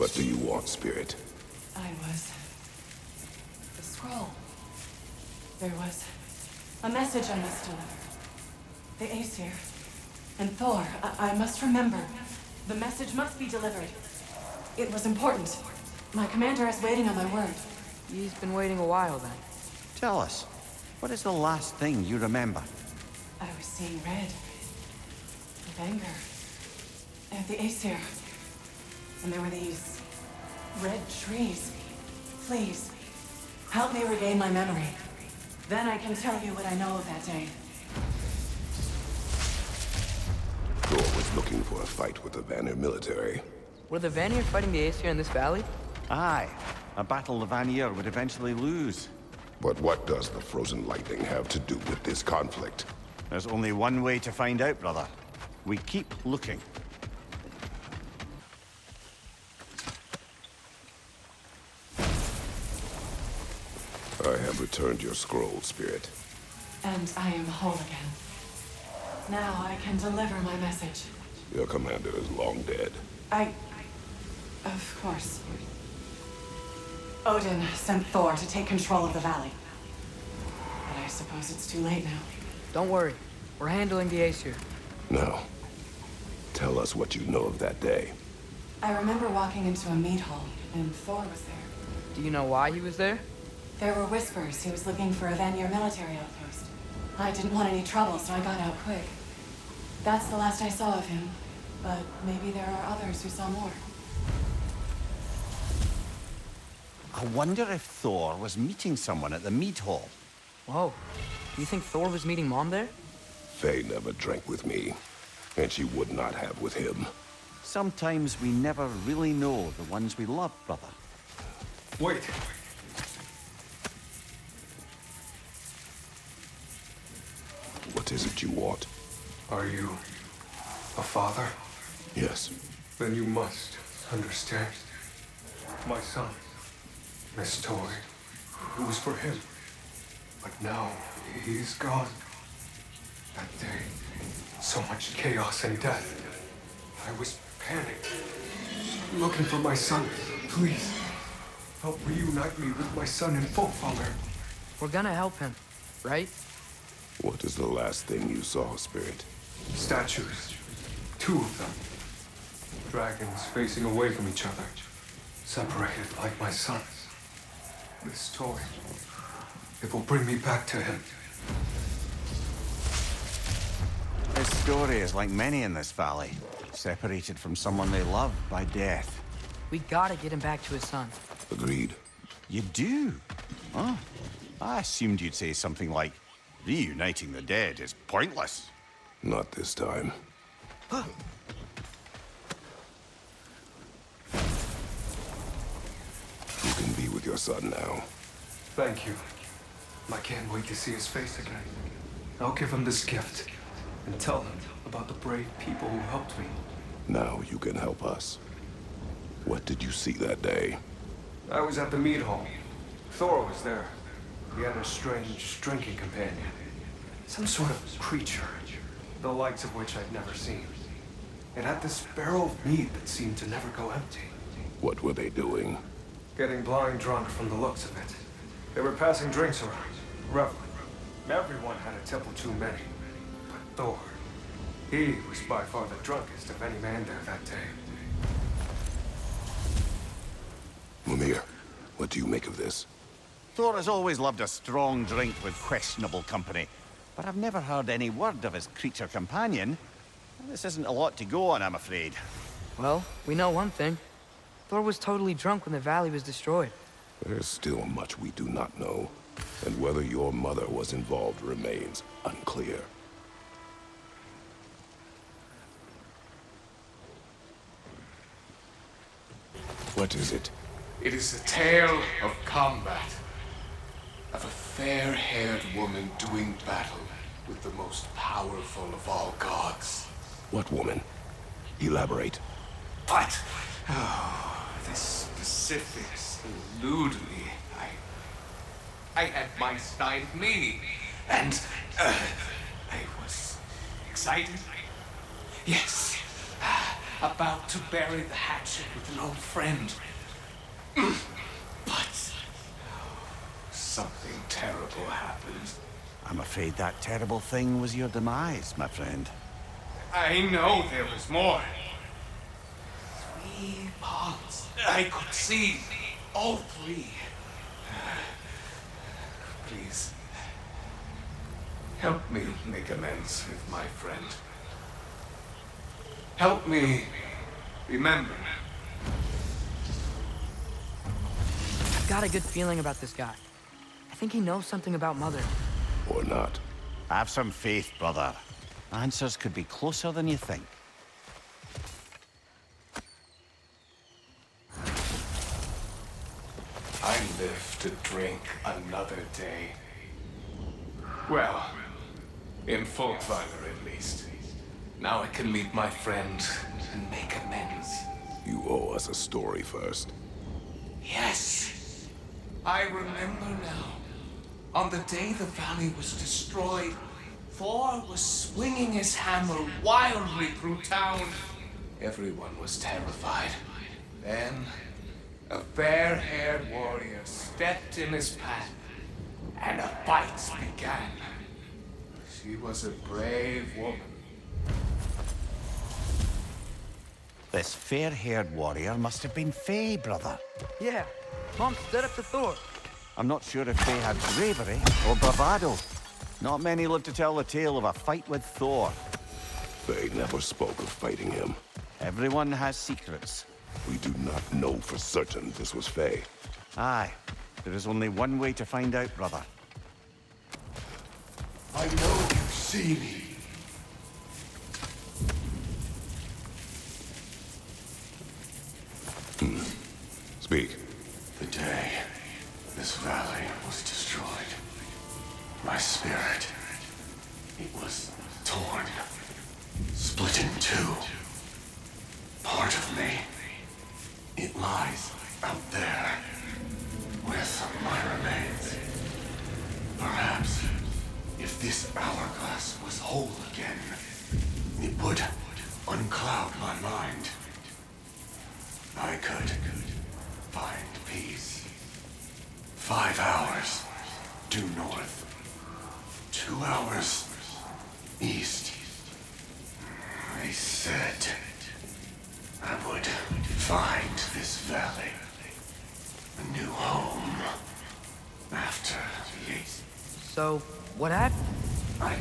What do you want, Spirit? The scroll. There was a message I must deliver. The Aesir and Thor. I must remember. The message must be delivered. It was important. My commander is waiting on my word. He's been waiting a while then. Tell us, what is the last thing you remember? I was seeing red. With anger. And the Aesir. And there were these red trees. Please, help me regain my memory. Then I can tell you what I know of that day. Thor was looking for a fight with the Vanir military. Were the Vanir fighting the Aesir in this valley? Aye, a battle the Vanir would eventually lose. But what does the frozen lightning have to do with this conflict? There's only one way to find out, brother. We keep looking. I have returned your scroll, Spirit. And I am whole again. Now I can deliver my message. Your commander is long dead. Of course. Odin sent Thor to take control of the valley. But I suppose it's too late now. Don't worry. We're handling the Aesir. Now, tell us what you know of that day. I remember walking into a meat hall, and Thor was there. Do you know why he was there? There were whispers he was looking for a Vanir military outpost. I didn't want any trouble, so I got out quick. That's the last I saw of him. But maybe there are others who saw more. I wonder if Thor was meeting someone at the mead hall. Whoa. You think Thor was meeting Mom there? Faye never drank with me, and she would not have with him. Sometimes we never really know the ones we love, brother. Wait. What is it you want? Are you a father? Yes. Then you must understand. My son, this toy, it was for him. But now he's gone. That day, so much chaos and death. I was panicked, looking for my son. Please, help reunite me with my son in full color. We're gonna help him, right? What is the last thing you saw, Spirit? Statues. 2 of them. Dragons facing away from each other. Separated like my son. This toy. It will bring me back to him. His story is like many in this valley. Separated from someone they love by death. We gotta get him back to his son. Agreed. You do? Oh, I assumed you'd say something like, reuniting the dead is pointless. Not this time. You can be with your son now. Thank you. I can't wait to see his face again. I'll give him this gift and tell him about the brave people who helped me. Now you can help us. What did you see that day? I was at the mead hall. Thor was there. He had a strange drinking companion. Some sort of creature, the likes of which I'd never seen. It had this barrel of mead that seemed to never go empty. What were they doing? Getting blind drunk from the looks of it. They were passing drinks around, reveling. Everyone had a tipple too many. But Thor, he was by far the drunkest of any man there that day. Mimir, what do you make of this? Thor has always loved a strong drink with questionable company. But I've never heard any word of his creature companion. This isn't a lot to go on, I'm afraid. Well, we know one thing. Thor was totally drunk when the valley was destroyed. There's still much we do not know. And whether your mother was involved remains unclear. What is it? It is a tale of combat. Of a fair-haired woman doing battle with the most powerful of all gods. What woman? Elaborate. But, oh, the specifics elude me. I had my side me, and I was excited. Yes, about to bury the hatchet with an old friend. But something terrible happened. I'm afraid that terrible thing was your demise, my friend. I know there was more. 3 parts. I could see all 3. Please, help me make amends with my friend. Help me remember. I've got a good feeling about this guy. I think he knows something about Mother. Or not. Have some faith, brother. Answers could be closer than you think. I live to drink another day. Well, in full vigor at least. Now I can meet my friend and make amends. You owe us a story first. Yes! I remember now. On the day the valley was destroyed, Thor was swinging his hammer wildly through town. Everyone was terrified. Then, a fair-haired warrior stepped in his path, and a fight began. She was a brave woman. This fair-haired warrior must have been Faye, brother. Yeah, Mom stood up to Thor. I'm not sure if Faye had bravery or bravado. Not many live to tell the tale of a fight with Thor. Faye never spoke of fighting him. Everyone has secrets. We do not know for certain this was Faye. Aye, there is only one way to find out, brother. I know you see me. Speak. The day this valley was destroyed, my spirit, it was torn, split in 2. Part of me, it lies out there with my remains. Perhaps if this hourglass was whole again, it would uncloud my mind. I could find peace. 5 hours due north. 2 hours east. I said I would find this valley a new home after the 8th. So, what happened? I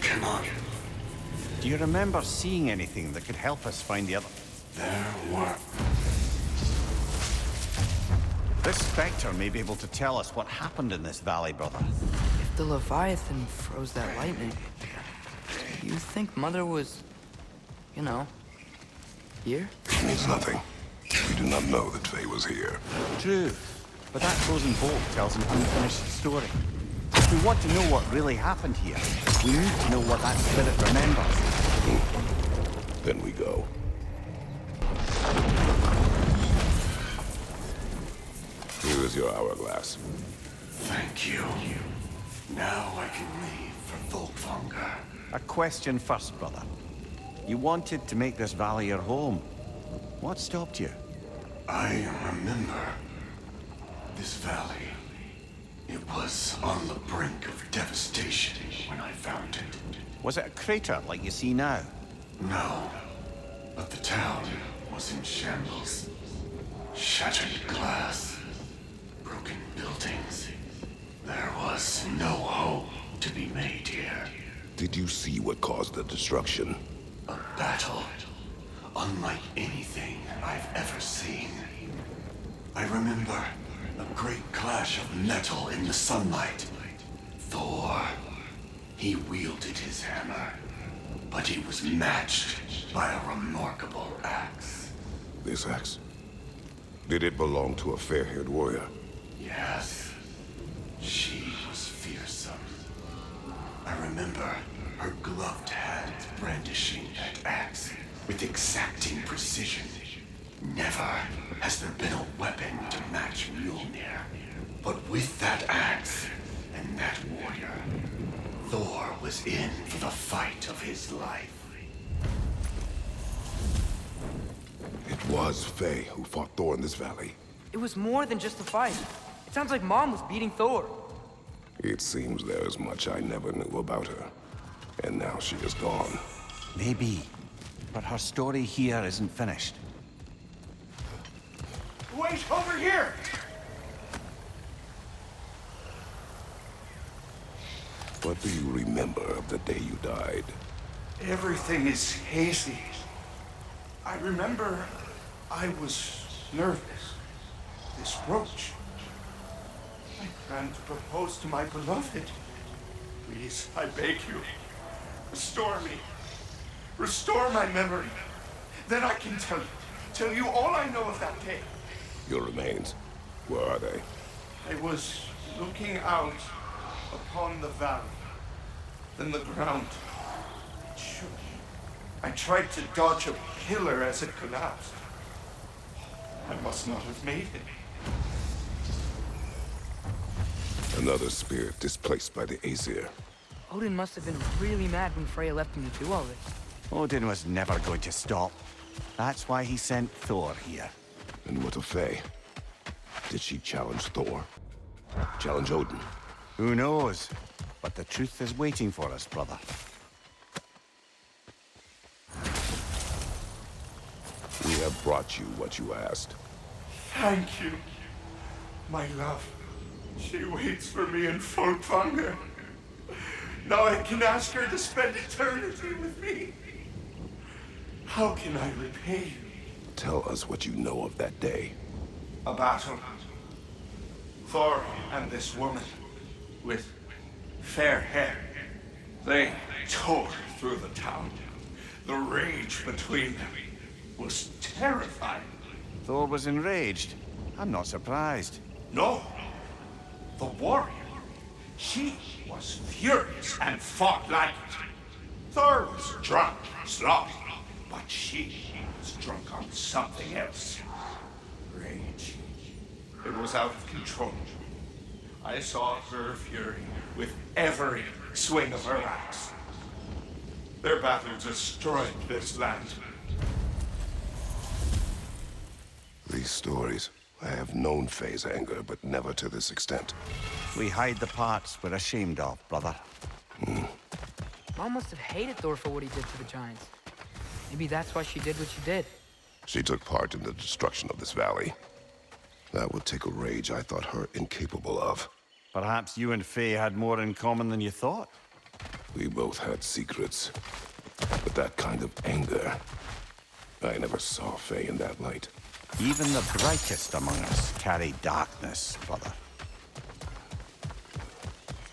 cannot. Do you remember seeing anything that could help us find the other? There were. This Spectre may be able to tell us what happened in this valley, brother. If the Leviathan froze that lightning, you think Mother was, you know, here? It means nothing. We do not know that Faye was here. True, but that frozen bolt tells an unfinished story. If we want to know what really happened here, we need to know what that spirit remembers. Then we go. Here is your hourglass. Thank you. Now I can leave for Volkvanger. A question first, brother. You wanted to make this valley your home. What stopped you? I remember this valley. It was on the brink of devastation when I found it. Was it a crater like you see now? No, but the town was in shambles. Shattered glass, broken buildings. There was no hope to be made here. Did you see what caused the destruction? A battle unlike anything I've ever seen. I remember a great clash of metal in the sunlight. Thor, he wielded his hammer, but he was matched by a remarkable axe. This axe? Did it belong to a fair-haired warrior? Yes, she was fearsome. I remember her gloved hands brandishing that axe with exacting precision. Never has there been a weapon to match Mjolnir. But with that axe and that warrior, Thor was in for the fight of his life. was Faye who fought Thor in this valley. It was more than just a fight. It sounds like Mom was beating Thor. It seems there is much I never knew about her. And now she is gone. Maybe. But her story here isn't finished. Wait, over here! What do you remember of the day you died? Everything is hazy. I remember I was nervous. This brooch. I planned to propose to my beloved. Please, I beg you, restore me. Restore my memory. Then I can tell you all I know of that day. Your remains, where are they? I was looking out upon the valley. Then the ground shook. I tried to dodge a pillar as it collapsed. I must not have made it. Another spirit displaced by the Aesir. Odin must have been really mad when Freya left him to do all this. Odin was never going to stop. That's why he sent Thor here. And what of Faye? Did she challenge Thor? Challenge Odin? Who knows? But the truth is waiting for us, brother. We have brought you what you asked. Thank you, my love. She waits for me in Folkvanger. Now I can ask her to spend eternity with me. How can I repay you? Tell us what you know of that day. A battle. Thor and this woman with fair hair. They tore through the town. The rage between them was terrifying. Thor was enraged. I'm not surprised. No, the warrior. She was furious and fought like it. Thor was drunk, sloppy, but she was drunk on something else. Rage. It was out of control. I saw her fury with every swing of her axe. Their battle destroyed this land. These stories, I have known Faye's anger, but never to this extent. We hide the parts we're ashamed of, brother. Mom must have hated Thor for what he did to the giants. Maybe that's why she did what she did. She took part in the destruction of this valley. That would take a rage I thought her incapable of. Perhaps you and Faye had more in common than you thought. We both had secrets. But that kind of anger, I never saw Faye in that light. Even the brightest among us carry darkness, brother.